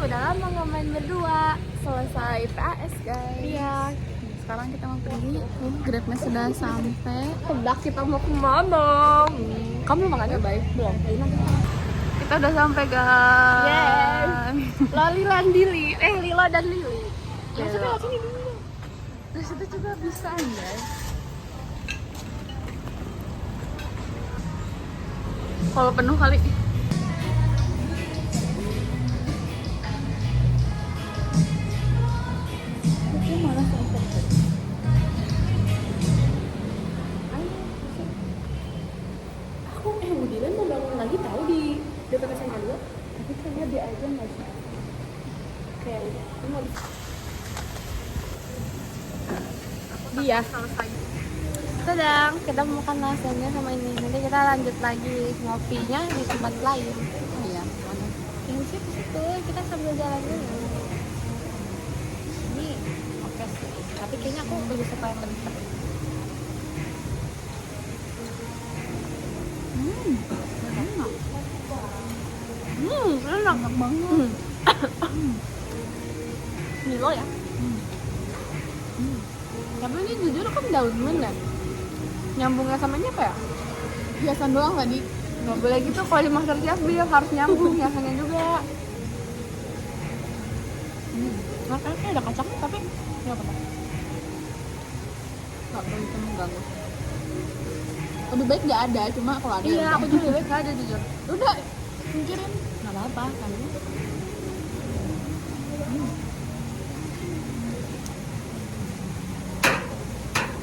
udah lama nggak main berdua. Selesai PAS guys. Iya. Sekarang kita mau pergi. Grabnya sudah sampai. Tebak kita mau kemana? Kamu makan ya? Baik belum? Kita udah sampai guys. Yes. Loli Landili. Lilo dan Lili. Ya sudah sini dulu. Terus itu juga bisa guys. Kalau penuh kali. Budina mau bangun lagi tahu di dekat SMA 2. Tapi kayaknya dia aja nggak sih. Kayak dia. Sedang kita mau makan nasinya sama ini. Nanti kita lanjut lagi ngopinya di tempat lain. Oh iya, mana? Yang situ kita sambil jalan dulu. Ini oke sih. Tapi kayaknya aku lebih suka yang bentar. Enak banget. Milo ya. Tapi ini jujur kan daun ya. Nyambungnya sama ini apa ya? Hiasan doang tadi. Nggak boleh gitu, kalau di master chef dia harus nyambung hiasannya juga. Makanya ada kacang tapi nggak apa-apa. Nggak perlu itu mengganggu. Lebih baik nggak ada, cuma kalau ada. Iya, aku juga lebih baik nggak ada jujur. Udah, singkirin. Nggak apa-apa kan.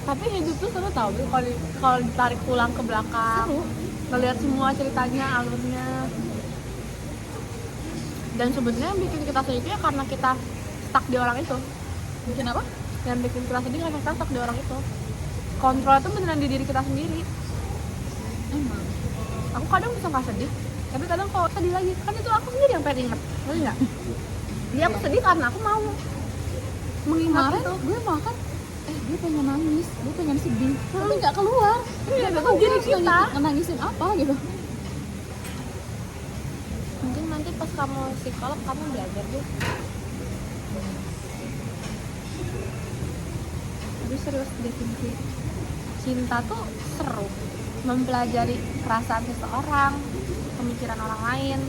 Tapi hidup tuh seru tau, kalau ditarik pulang ke belakang, ngeliat semua ceritanya, alurnya. Dan sebenarnya yang bikin kita sedih itu ya karena kita stuck di orang itu. Bikin apa? Yang bikin kita sedih karena kita stuck di orang itu. Kontrol itu beneran di diri kita sendiri. Emang. Aku kadang bisa nggak sedih, tapi kadang kalau sedih lagi, kan itu aku sendiri yang pengen inget, ngerti nggak? Dia aku sedih karena aku mau mengingat Kemarin itu. gue makan, gue pengen nangis, gue pengen sedih, tapi nggak keluar. Iya, Gak itu tahu gue diri harus kita. nangisin apa gitu. Mungkin nanti pas kamu psikolog kamu belajar deh. Tapi serius definisi cinta tuh seru, mempelajari perasaan seseorang, pemikiran orang lain.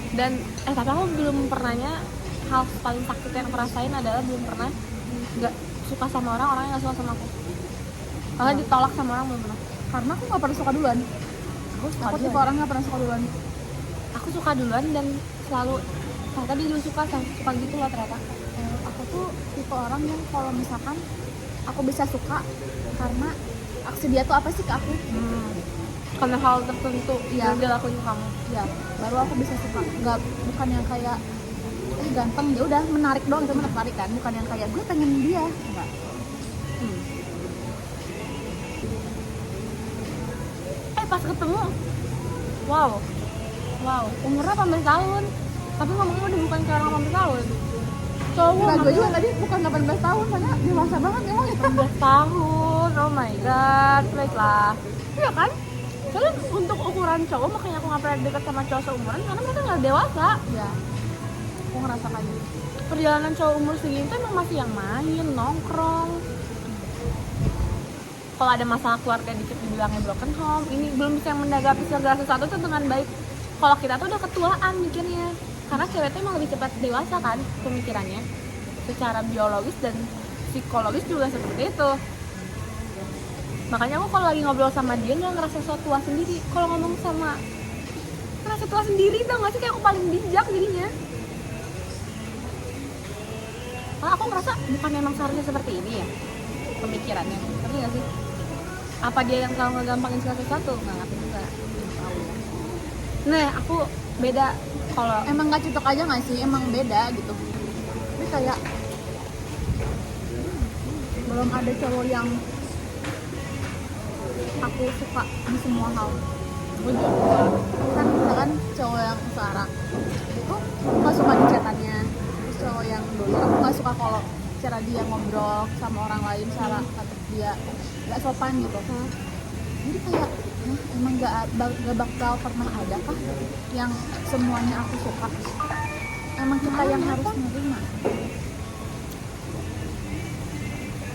Dan tapi aku belum pernahnya hal paling sakit yang aku rasain adalah belum pernah nggak suka sama orang yang nggak suka sama aku. Malah ditolak sama orang belum pernah. Karena aku nggak pernah suka duluan. Aku tipe orang nggak pernah suka duluan. Aku suka duluan dan selalu ternyata dia juga suka gitu loh ternyata. Aku tuh tipe orang yang kalau misalkan aku bisa suka karena aksi dia tuh apa sih ke aku. Karena hal tertentu Iya. yang dia lakuin ke kamu. Ya, baru aku bisa suka. Nggak, bukan yang kayak ganteng ya udah menarik doang, itu menarik kan, bukan yang kayak gue pengen dia. Enggak. Pas ketemu, wow, umurnya 18 tahun, tapi ngomongnya udah bukan kayak orang 18 tahun. Cowok Enggak, gue juga tadi bukan 18 tahun, soalnya dewasa banget emang ya. 18 tahun, oh my god, baiklah. Iya kan? Soalnya untuk ukuran cowok, makanya aku nggak pernah dekat sama cowok seumuran, karena mereka nggak dewasa. Ya, aku ngerasa kayak gitu. Perjalanan cowok umur segini tuh emang masih yang main, nongkrong. Kalau ada masalah keluarga dikit dibilangnya broken home, ini belum bisa menanggapi segala sesuatu tuh dengan baik. Kalau kita tuh udah ketuaan mikirnya, karena cewek tuh emang lebih cepat dewasa kan pemikirannya, secara biologis dan psikologis juga seperti itu. Makanya aku kalau lagi ngobrol sama dia nggak ngerasa so tua sendiri. Kalau ngomong sama ngerasa tua sendiri, tau nggak sih, kayak aku paling bijak jadinya. Karena aku ngerasa bukan memang seharusnya seperti ini ya pemikirannya, ngerti nggak sih? Apa dia yang selalu ngegampangin segala sesuatu? Nggak ngerti juga. Nah, aku beda kalau Emang nggak cocok aja nggak sih, emang beda gitu. Tapi kayak belum ada cowok yang aku suka di semua hal. Kan misalkan cowok yang sekarang itu aku nggak suka di chatannya, terus cowok yang dulu aku nggak suka kalau cara dia ngobrol sama orang lain, cara kata dia nggak sopan gitu. Jadi kayak Emang gak bakal pernah ada kah yang semuanya aku suka? Emang kita yang harus menerima.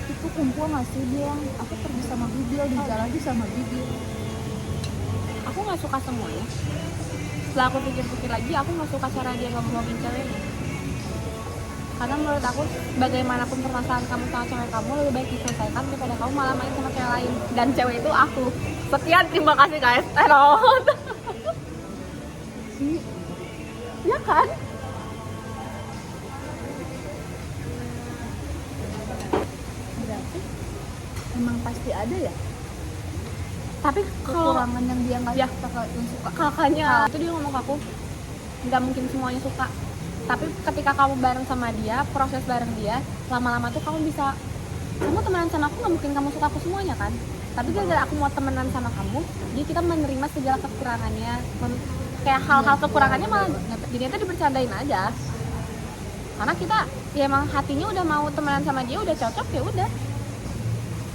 Itu kumpul nggak sih dia yang aku pergi sama Bibil, di jalan tuh sama Bibil. Aku nggak suka semuanya. Setelah aku pikir-pikir lagi, aku nggak suka cara dia ngomongin ceweknya. Karena menurut aku, bagaimanapun permasalahan kamu sama cewek kamu, lebih baik diselesaikan daripada kamu malah main sama cewek lain. Dan cewek itu aku. Sekian, terima kasih guys. Terot. Ya kan? Berarti emang pasti ada ya Tapi kalau kekurangan yang dia nggak Ya. suka. kakaknya itu dia ngomong ke aku, nggak mungkin semuanya suka. Tapi ketika kamu bareng sama dia, proses bareng dia, lama-lama tuh kamu temenan sama aku, nggak mungkin kamu suka aku semuanya kan. Tapi gara-gara aku mau temenan sama kamu, jadi kita menerima segala kekurangannya, kayak hal-hal kekurangannya malah jadi itu dibercandain aja. Karena kita ya emang hatinya udah mau temenan sama dia, udah cocok ya udah,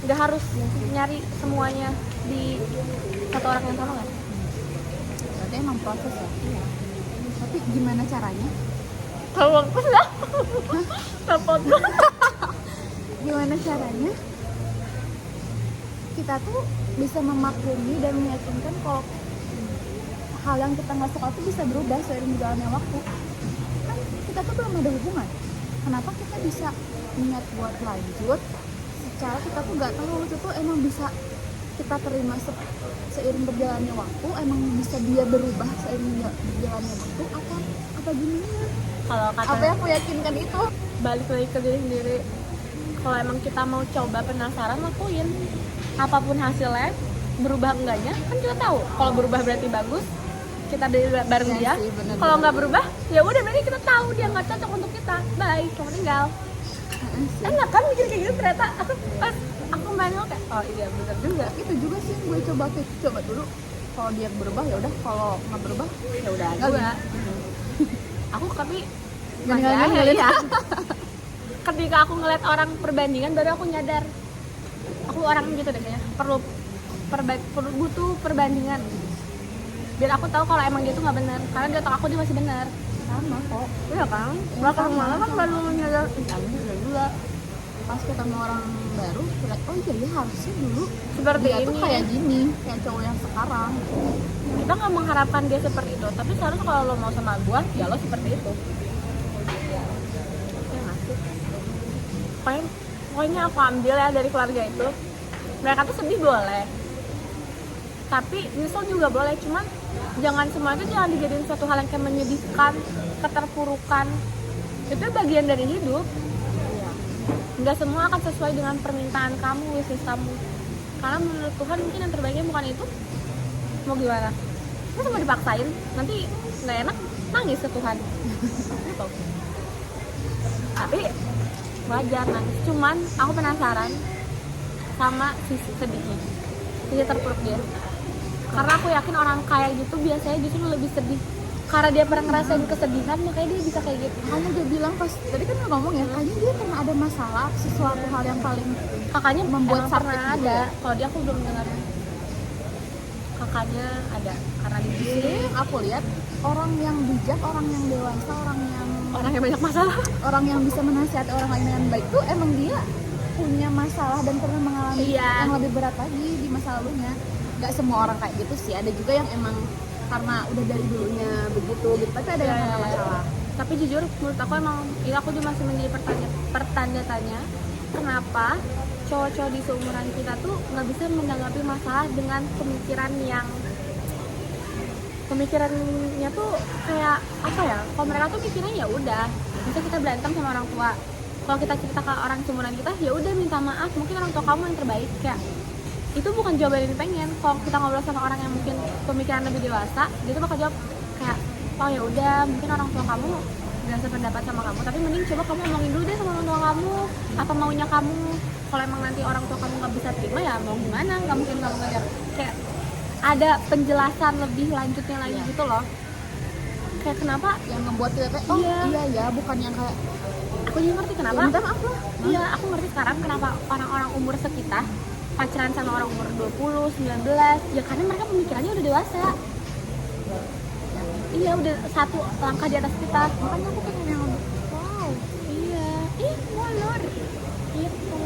nggak harus nyari semuanya di satu orang yang sama kan. Berarti emang proses ya. Iya. Tapi gimana caranya? Kalau aku lah, telepon Gimana caranya kita tuh bisa memaklumi dan meyakinkan kalau hal yang kita nggak suka tuh bisa berubah seiring berjalannya waktu. Kan kita tuh belum ada hubungan. Kenapa kita bisa niat buat lanjut? Secara kita tuh nggak tahu itu tuh emang bisa kita terima seiring berjalannya waktu, emang bisa dia berubah seiring berjalannya waktu, apa gimana? kalau Apa kata yang aku yakinkan itu? balik lagi ke diri sendiri. Kalau emang kita mau coba, penasaran, lakuin. Apapun hasilnya, berubah enggaknya kan kita tahu. Kalau berubah berarti bagus, kita bareng Iya dia. sih, bener-bener. Kalau nggak berubah, ya udah berarti kita tahu dia nggak cocok untuk kita. Bye, kamu tinggal. Enak kan mikir kayak gitu. Ternyata aku pas aku main kayak, oh iya bener juga. Itu juga sih yang gue coba dulu. Kalau dia berubah ya udah, kalau nggak berubah Ya udah nggak juga. Aku tapi Jangan masih ngeliat. ya. Ketika aku ngeliat orang perbandingan, baru aku nyadar aku orang gitu deh kayaknya, perlu butuh perbandingan biar aku tahu kalau emang dia tuh nggak benar, karena di otak aku dia masih benar. sama kok. Iya kan? Belakang malam kan baru nyadar, iya juga. Pas ketemu orang baru, kayak oh iya ya harusnya dulu Seperti dia tuh ini. kayak gini, kayak cowok yang sekarang. Kita nggak mengharapkan dia seperti itu, tapi seharusnya kalau lo mau sama gua, ya lo seperti itu. Ya nggak sih? Pokoknya aku ambil ya dari keluarga itu, mereka tuh sedih boleh, tapi nyesel juga boleh, cuman jangan semua itu jangan dijadiin suatu hal yang kayak menyedihkan, keterpurukan. Itu bagian dari hidup. Nggak semua akan sesuai dengan permintaan kamu, wishlist kamu. Karena menurut Tuhan mungkin yang terbaiknya bukan itu. Mau gimana? Kita mau dipaksain, nanti nggak enak, nangis ke Tuhan. Gitu. Tapi wajar nangis. Cuman aku penasaran sama sisi sedihnya, sisi terpuruk dia. Karena aku yakin orang kaya gitu biasanya justru lebih sedih. Karena dia pernah ngerasain kesedihan, makanya dia bisa kayak gitu. Makanya dia bilang pas tadi kan lo ngomong ya, kayaknya dia pernah ada masalah, sesuatu hal yang paling Kakaknya membuat emang sakit pernah gitu ada. ya? Kalau dia aku belum dengar. Kakaknya ada karena di Jadi yang aku lihat orang yang bijak, orang yang dewasa, orang yang banyak masalah. orang yang bisa menasihati orang lain dengan baik tuh emang dia punya masalah dan pernah mengalami Iya. yang lebih berat lagi di masa lalunya. Gak semua orang kayak gitu sih, ada juga yang emang karena udah dari dulunya begitu gitu, tapi ada yang Iya, karena iya, iya. masalah. Tapi jujur menurut aku emang ini aku juga masih menjadi pertanda tanya, kenapa cowok-cowok di seumuran kita tuh nggak bisa menanggapi masalah dengan pemikirannya tuh kayak apa ya? Kalau mereka tuh mikirnya ya udah, bisa kita berantem sama orang tua. Kalau kita cerita ke orang seumuran kita, ya udah minta maaf, mungkin orang tua kamu yang terbaik, kayak itu bukan jawaban yang pengen. Kalau kita ngobrol sama orang yang mungkin pemikiran lebih dewasa, dia tuh bakal jawab kayak, oh ya udah, mungkin orang tua kamu gak sependapat sama kamu, tapi mending coba kamu ngomongin dulu deh sama orang tua kamu, apa maunya kamu. Kalau emang nanti orang tua kamu nggak bisa terima, ya mau gimana, nggak mungkin kamu ngajar. Kayak ada penjelasan lebih lanjutnya lagi gitu loh. Kayak kenapa Yang ngebuat kita kayak, oh Iya. iya ya, bukan yang kayak aku juga ngerti kenapa. ya, minta maaf lah. Iya, aku ngerti sekarang kenapa orang-orang umur sekitar pacaran sama orang umur 20, 19, ya karena mereka pemikirannya udah dewasa. Iya, udah satu langkah di atas kita. Makanya aku pengen yang wow, iya, molor gitu.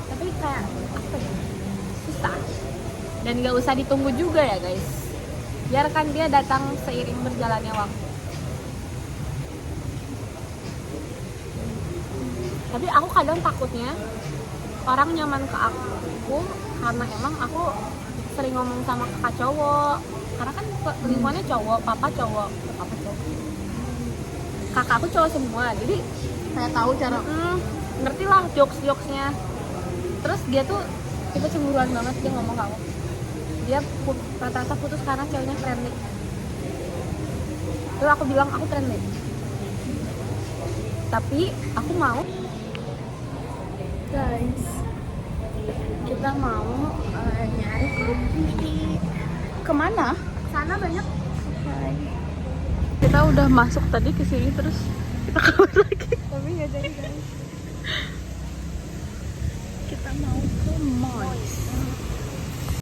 Tapi kayak apa ya, susah. Dan gak usah ditunggu juga ya guys, biarkan dia datang seiring berjalannya waktu. Tapi aku kadang takutnya orang nyaman ke aku karena emang aku sering ngomong sama kakak cowok, karena kan lingkungannya cowok, papa cowok, kakak aku cowok semua, jadi Saya tahu cara ngerti lah jokes-jokesnya. Terus dia tuh tipe cemburuan banget, dia ngomong ke aku, dia rata-rata putus karena ceweknya friendly. Terus aku bilang aku friendly, tapi aku mau guys, kita mau nyari kopi. Kemana? sana banyak. Kita udah masuk tadi ke sini terus kita keluar lagi. Tapi nggak jadi guys. Kita mau ke Mois.